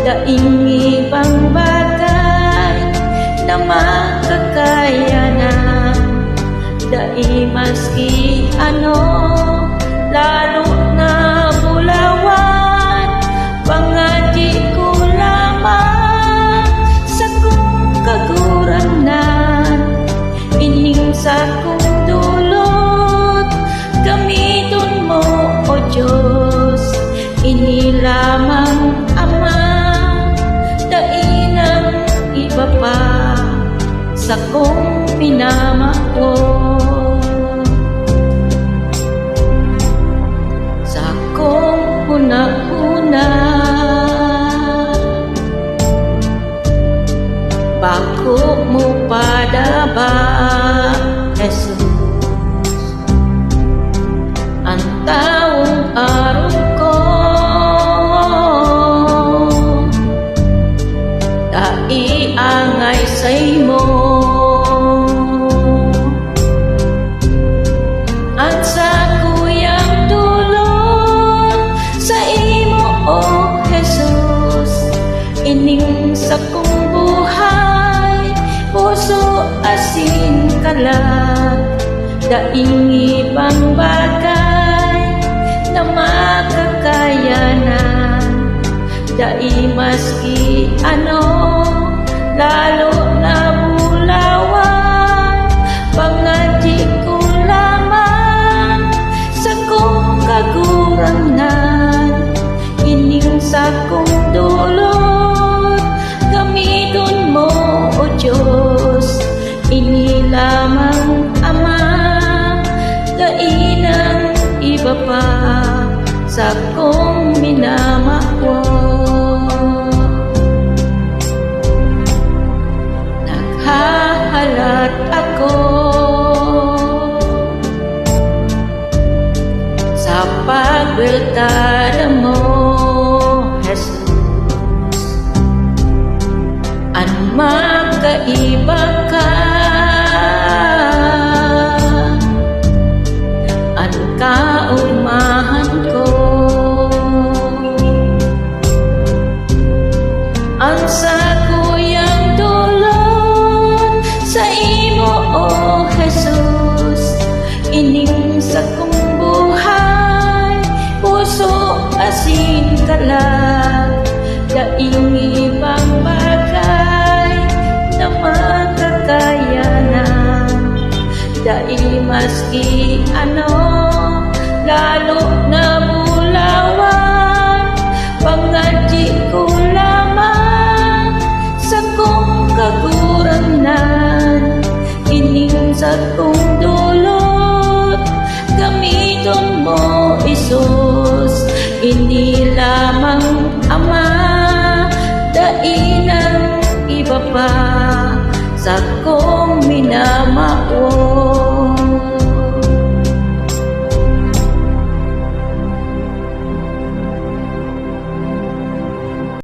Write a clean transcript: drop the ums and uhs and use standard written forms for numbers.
daing ibang bagay na makakayanan. Dai maski ano, lalo na bulawan, pangadi ko lamang sa kong kaguranan. Ining sa kong dulot, gamiton mo, O Diyos. Ini lamang Ama, dai ng iba pa sa kong minamako. Sa kong una-una, bako mo padaba, Jesus. Ang taong araw ko, dai angay sa imo. At sa kuyang dulot sa imo, O Jesus. Ining sa kong buhay, puso asin kalat, daing ibang bagay na makakayanan. Dai maski ano, lalo na bulawan, pangadi ko lamang sa kong kaguranan. Ining sa kong dulot, gamiton mo, O Diyos. Ini lamang Ama, dai ng iba pa sa kong minamako. Naghahalat ako sa pagweltada mo, Jesus. Ang magkaiba ka, ang kaumahan ko. Ang sa kuyang dulot sa imo, O Jesus. Ining sa kong buhay, puso asin kalat, daing ibang bagay na makakayanan. Dai maski ano, lalo na bulawan, pangadi ko lamang sa kong kaguranan. Ining sa kong